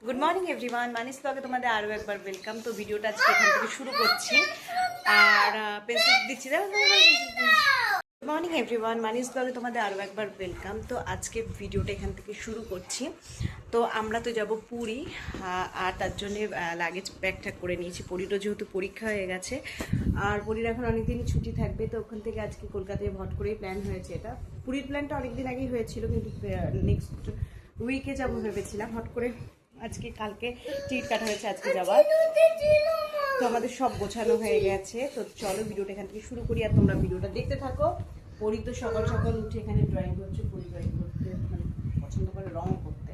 Good morning everyone, মানিস ব্লগে তোমাদের আরও একবার ওয়েলকাম। তো ভিডিওটা আজকে এখান থেকে শুরু করছি আর পেন্সিল দিচ্ছি। গুড মর্নিং এভরিওয়ান, মানিস ব্লগে তোমাদের আরও একবার ওয়েলকাম। তো আজকে ভিডিওটা এখান থেকে শুরু করছি। তো আমরা তো যাব পুরী, আর তার জন্যে লাগেজ ব্যাগটা করে নিয়েছি। পুরীরও যেহেতু পরীক্ষা হয়ে গেছে আর পুরীর এখন অনেকদিনই ছুটি থাকবে, তো ওখান থেকে আজকে কলকাতায় ভট করেই প্ল্যান হয়েছে। এটা পুরীর প্ল্যানটা অনেকদিন আগেই হয়েছিল, কিন্তু নেক্সট উইকে যাবো ভেবেছিলাম। হট করে আজকে কালকে টিকিট কাটা হয়েছে আজকে যাওয়ার। তো আমাদের সব গোছানো হয়ে গেছে। তো চলো ভিডিওটা এখান থেকে শুরু করি আর তোমরা ভিডিওটা দেখতে থাকো। পরি তো সকাল সকাল উঠে এখানে ড্রয়িং করছে। পরি ড্রয়িং করতে মানে পছন্দ করে, রং করতে।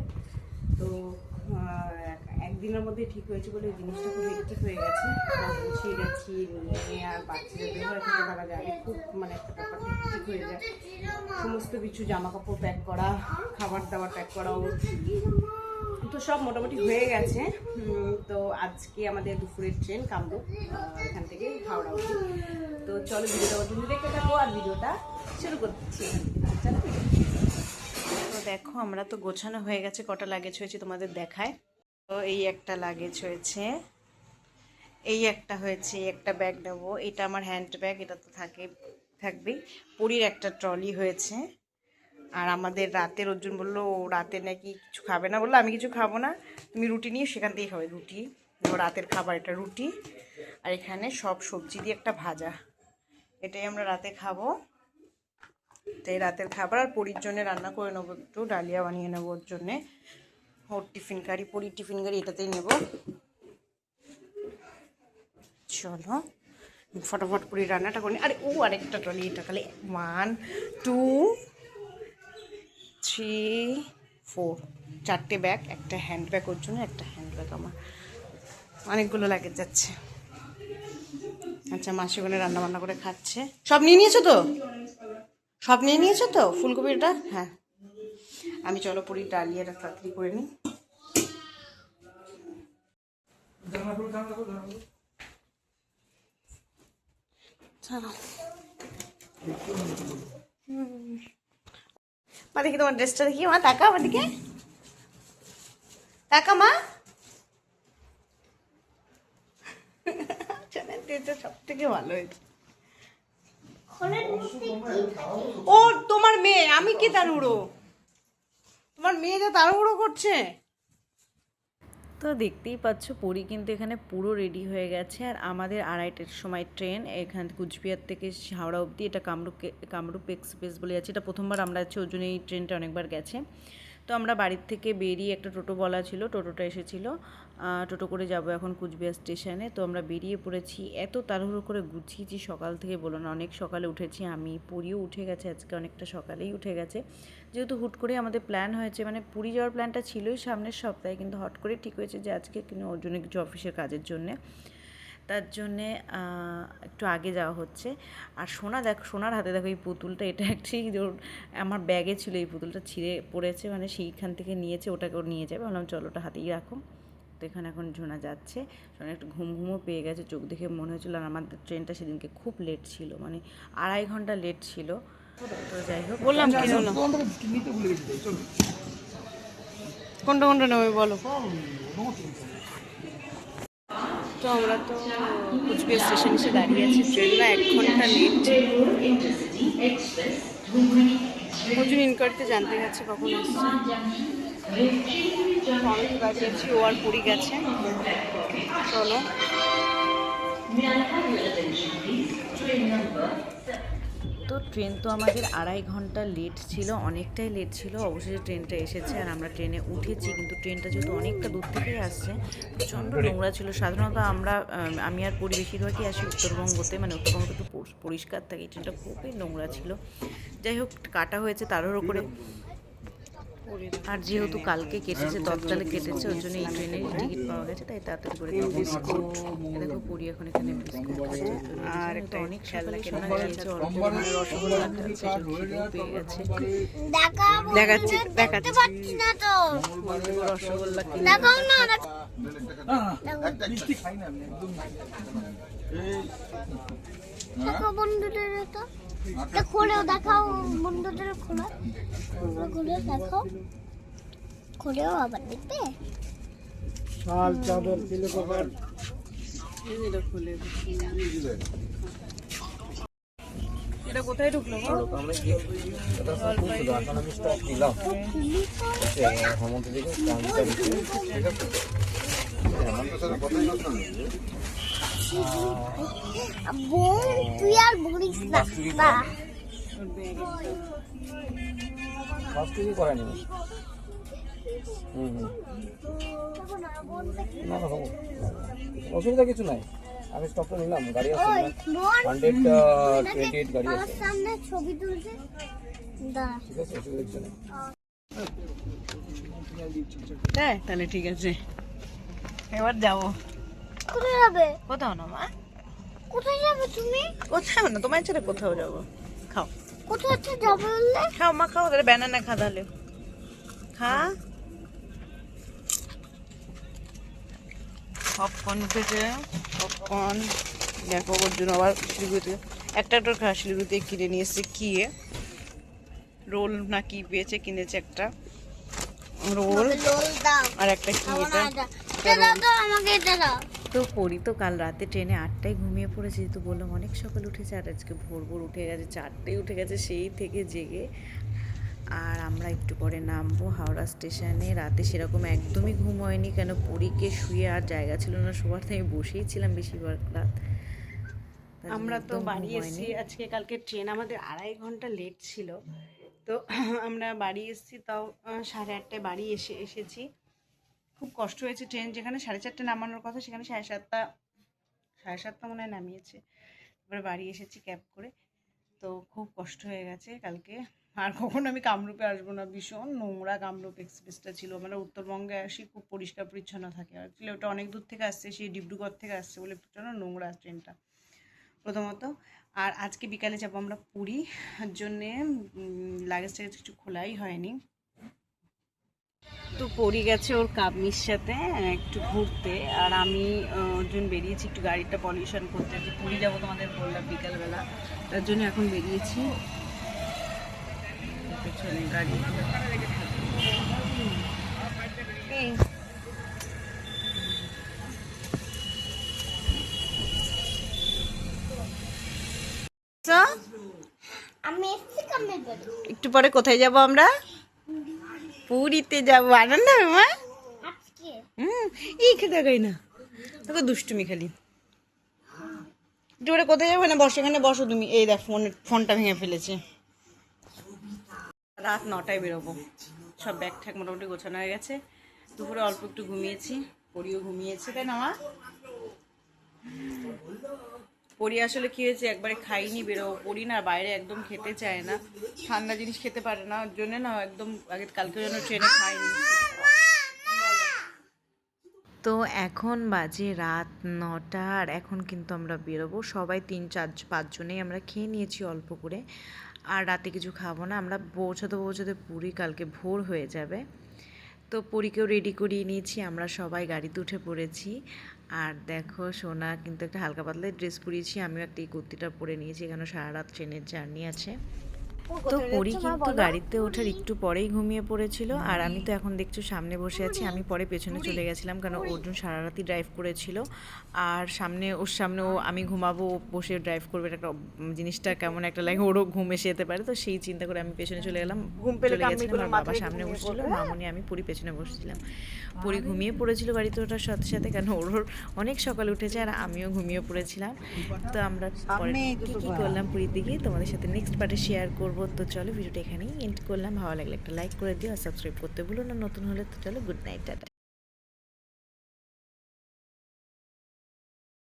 তো একদিনের মধ্যে ঠিক হয়েছে বলে এই জিনিসটা খুব হেক্টিক হয়ে গেছে। গুছিয়ে গেছি, নিয়ে আর বাচ্চাদের ব্যবহার থেকে থাকা যায় খুব, মানে একটা ব্যাপারটা হেক্টিক হয়ে যায়। সমস্ত কিছু জামা কাপড় প্যাক করা, খাবার দাবার প্যাক করা, ওর তো সব মোটামুটি হয়ে গেছে। তো আজকে আমাদের দুপুরের ট্রেন কামরূপ, এখান থেকে হাওড়া অবধি। তো চলো ভিডিওটা পর্যন্ত দেখতে থাকো আর ভিডিওটা শুরু করছি। তো দেখো আমরা তো গোছানো হয়ে গেছে। কটা লাগেজ হয়েছে তোমাদের দেখায়। তো এই একটা লাগেজ হয়েছে, এই একটা হয়েছে, এই একটা ব্যাগ নেবো। এটা আমার হ্যান্ড ব্যাগ, এটা তো থাকবেই। পুরীর একটা ট্রলি হয়েছে। আর আমাদের রাতের অর্জুন বললো ও রাতে নাকি কিছু খাবে না, বললো আমি কিছু খাবো না, তুমি রুটি নিয়ে সেখান থেকেই খাবে। রুটি রাতের খাবার, এটা রুটি। আর এখানে সব সবজি দিয়ে একটা ভাজা, এটাই আমরা রাতে খাবো। এটাই রাতের খাবার। আর পরির জন্যে রান্না করে নেবো, একটু ডালিয়া বানিয়ে নেবো ওর জন্যে। ওর টিফিন কারি, পরির টিফিন কারি এটাতেই নেব। চলো ফটাফট করে রান্নাটা করি। আরে ও আরেকটা ট্রলি, এটা তাহলে 1 2 3 4 চারটে ব্যাগ, একটা হ্যান্ড ব্যাগ ওর জন্য, একটা হ্যান্ড ব্যাগ আমার। অনেকগুলো লাগেজ যাচ্ছে। আচ্ছা মাসি ওখানে রান্না বান্না করে খাচ্ছে। সব নিয়ে নিয়েছো তো? সব নিয়ে নিয়েছো তো? ফুলকপিটা হ্যাঁ। আমি চলো পুরি ডালিয়াটা তাড়াতাড়ি করে নিই। মা দেখি তোমার ড্রেসটা, দেখি মা, টাকা আমার দিকে টাকা মা। সব থেকে ভালো হয়েছে। ও তোমার মেয়ে, আমি কি তাড়াহুড়ো? তোমার মেয়ে যা তাড়াহুড়ো করছে। তো দেখতেই পাচ্ছ পুরী কিন্তু এখানে পুরো রেডি হয়ে গেছে। আর আমাদের 2:30টার সময় ট্রেন এখান কুচবিহার থেকে হাওড়া অবধি। এটা কামরূপ এক্সপ্রেস বলে যাচ্ছে। এটা প্রথমবার আমরা আছি, ওর জন্য এই ট্রেনটা অনেকবার গেছে। তো আমরা বাড়ির থেকে বেরিয়ে, একটা টোটো বলা ছিল, টোটোটা এসেছিলো। টোটো করে যাব এখন কুচবিহার স্টেশনে। তো আমরা বেরিয়ে পড়েছি। এত তাড়াহুড়ো করে গুছিয়েছি সকাল থেকে বলো না, অনেক সকালে উঠেছি আমি। পুরীও উঠে গেছে আজকে, অনেকটা সকালেই উঠে গেছে। যেহেতু হুট করে আমাদের প্ল্যান হয়েছে, মানে পুরী যাওয়ার প্ল্যানটা ছিলই সামনের সপ্তাহে, কিন্তু হট করে ঠিক হয়েছে যে আজকে কিন্তু ওর জন্য কিছু অফিসের কাজের জন্যে, তার জন্যে একটু আগে যাওয়া হচ্ছে। আর সোনার হাতে দেখো এই পুতুলটা, এটা অ্যাকচুয়ালি আমার ব্যাগে ছিল। এই পুতুলটা ছিঁড়ে পড়েছে, মানে সেইখান থেকে নিয়েছে, ওটাকে ওর নিয়ে যাবে। বললাম চলো ওটা হাতেই রাখো। তো এখানে এখন ঝোনা যাচ্ছে। সোনা একটু ঘুমও পেয়ে গেছে, চোখ দেখে মনে হচ্ছিল। আর আমাদের ট্রেনটা সেদিনকে খুব লেট ছিল, মানে 2.5 ঘন্টা লেট ছিল। তো যাই হোক, বললাম কি হলো, কোনটা কোনটা নেবে বলো। তো আমরা তো কুচবিহার স্টেশন এসে দাঁড়িয়ে আছি। ট্রেনটা 1 ঘন্টা লেট। অর্জুন ইনকোয়ারিতে জানতে গেছে কখন আসছে। আমি তো দাঁড়িয়ে আছি, ও আর পুরী গেছে। চলো তো ট্রেন তো আমাদের 2.5 ঘন্টা লেট ছিল, অনেকটাই লেট ছিল। অবশেষে ট্রেনটা এসেছে আর আমরা ট্রেনে উঠেছি। কিন্তু ট্রেনটা যেহেতু অনেকটা দূর থেকেই আসছে, প্রচণ্ড নোংরা ছিল। সাধারণত আমি আর পুরী বেশিরভাগই আসি উত্তরবঙ্গতে, মানে উত্তরবঙ্গতে একটু পরিষ্কার থাকে। এই ট্রেনটা খুবই নোংরা ছিল। যাই হোক, কাটা হয়েছে তাড়াহুড়ো করে। আর যেহেতু কালকে কেটেছে, তৎকালে কেটেছে, ওর জন্য এই ট্রেনের টিকিট পাওয়া গেছে, তাই তাড়াতাড়ি করে বিস্কুট। দেখো পুরী এখন এখানে বিস্কুট খাচ্ছে। আর একটা অনেক সকালে শোনা গিয়েছে অল্প রসগোল্লা খাচ্ছে, পেয়ে গেছে। দেখাচ্ছে রসগোল্লা খোলেও দেখাও বন্ধুদের, খোলা, খুলে দেখো, খুলেও আবার দেখবে। শাল চাদর পিলো কভার এটা খুলে এটা কোথায় ঢুকলো গো? আমরা কি এটা সব ছিল এখন আমি স্টক দিলাম হেমন্ত দিকে কামটা দিতে ঠিক আছে হেমন্ত স্যার কথাই কথা নেই বোন তুই আর বলিস না না ফার্স্ট কি করে নি না না অসুবিধা কিছু নাই আমি স্টকটা নিলাম গাড়ি আছে ওই বোন 128 গাড়ি আমার আছে সামনে ছবি তুলছে দাঁড়া ঠিক আছে অসুবিধা কিছু নেই হ্যাঁ তাহলে ঠিক আছে এবার যাবো কোথায় যাবে কোথাও না মা কোথায় যাবে তুমি কোথাও না তোমার ছেড়ে কোথাও যাবো খাও কোথায় যাবে বললে খাও মা খাও তাহলে ব্যানানা খা তাহলে খা পপকর্ন উঠেছে পপকর্ন দেখো ওর জন্য আবার শিলিগুড়িতে একটা খা শিলিগুড়িতে কিনে নিয়ে এসছে কি রোল না কি পেয়েছে কিনেছে একটা রোল রোল দাও আর একটা কি এটা এটা দাও আমাকে এটা দাও তো পড়ি তো কাল রাতে ট্রেনে 8টায় ঘুমিয়ে পড়েছি তো বললাম অনেক সকাল উঠেছে আর আজকে ভোর ভোর উঠে গেছে 4টায় উঠে গেছে সেই থেকে জেগে আর আমরা একটু পরে নামবো হাওড়া স্টেশনে রাতে সেরকম একদমই ঘুম হয়নি কেন পরীকে শুয়ে আর জায়গা ছিল না সবার তো আমি বসেই ছিলাম বেশিরভাগ রাত আমরা তো বাড়ি এসেছি আজকে কালকে ট্রেন আমাদের 2.5 ঘন্টা লেট ছিল তো আমরা বাড়ি এসেছি তাও 8:30টায় বাড়ি এসেছি খুব কষ্ট হয়েছে ট্রেন যেখানে 4:30 নামানোর কথা সেখানে 7:30 মনে হয় নামিয়েছে এবার বাড়ি এসেছি ক্যাব করে তো খুব কষ্ট হয়ে গেছে কালকে আর কখনো আমি কামরূপে আসবো না ভীষণ নোংরা কামরূপ এক্সপ্রেসটা ছিল মানে উত্তরবঙ্গে আসি খুব পরিষ্কার পরিচ্ছন্ন থাকে অ্যাকচুয়ালি ওটা অনেক দূর থেকে আসছে সেই ডিব্রুগড় থেকে আসছে বলে প্রচণ্ড নোংরা ট্রেনটা প্রথমত আর আজকে বিকালে যাবো আমরা পুরী জন্যে লাগেজটা কিছু খোলাই হয়নি তো পরি গেছে ওর কামির সাথে একটু ঘুরতে আর আমি ওর জন্য বেরিয়েছি একটু গাড়িটা পলিউশন করতে একটু পুরী যাবো তোমাদের বললাম বিকালবেলা তার জন্য এখন বেরিয়েছি পেছনে গাড়ি আমি এসছি কামের বাড়ি একটু পরে কোথায় যাব আমরা পুরীতে যাবো আনন্দ হবে মা আজকে এই খেতে গাই না তোকে দুষ্টুমি খালি একটু পরে কোথায় যাবো না বসো এখানে বসো তুমি এই দেখ ফোনটা ভেঙে ফেলেছে রাত 9টায় বেরোবো সব ব্যাগ ঠ্যাগ মোটামুটি গোছানো হয়ে গেছে দুপুরে অল্প একটু ঘুমিয়েছি পরিও ঘুমিয়েছে তাই না মা পরি আসলে কি হয়েছে একবারে খাইনি বেরোবো পরি না বাইরে একদম খেতে চায় না ঠান্ডা জিনিস খেতে পারে না ওর জন্য না একদম আগে কালকে জন্য ট্রেনে খাইনি তো এখন বাজে রাত 9টা আর এখন কিন্তু আমরা বেরোবো সবাই 3-4-5 জনেই আমরা খেয়ে নিয়েছি অল্প করে আর রাতে কিছু খাবো না আমরা পৌঁছাতে পুরী কালকে ভোর হয়ে যাবে তো পরীকেও রেডি করিয়ে নিয়েছি আমরা সবাই গাড়িতে উঠে পড়েছি আর দেখো সোনা কিন্তু একটা হালকা পাতলা ড্রেস পরিয়েছি আমিও একটা এই কুর্তিটা পরে নিয়েছি এখানে সারা রাত ট্রেনের জার্নি আছে তো পরি কিন্তু গাড়িতে ওঠার একটু পরেই ঘুমিয়ে পড়েছিল আর আমি তো এখন দেখছো সামনে বসে আছি আমি পরে পেছনে চলে গেছিলাম কারণ অর্জুন সারা রাতই ড্রাইভ করেছিল আর ওর সামনে আমি ঘুমাবো বসে ড্রাইভ করবে একটা জিনিসটা কেমন একটা লাগে ওরও ঘুম এসে যেতে পারে তো সেই চিন্তা করে আমি পেছনে চলে গেলাম চলে গেছিলাম আর বাবা সামনে বসছিল মামনি আমি পুরি পেছনে বসছিলাম পুরি ঘুমিয়ে পড়েছিল গাড়িতে ওঠার সাথে সাথে কেন ওর অনেক সকালে উঠেছে আর আমিও ঘুমিয়ে পড়েছিলাম তো আমরা পরে কী করলাম পুরীতে গিয়ে তোমাদের সাথে নেক্সট পার্টে শেয়ার করবো তো চলো ভিডিওটা এখানেই এন্ড করলাম ভালো লাগলে একটা লাইক করে দিও আর সাবস্ক্রাইব করতে ভুলো না নতুন হলে তো চলো গুড নাইট টাটা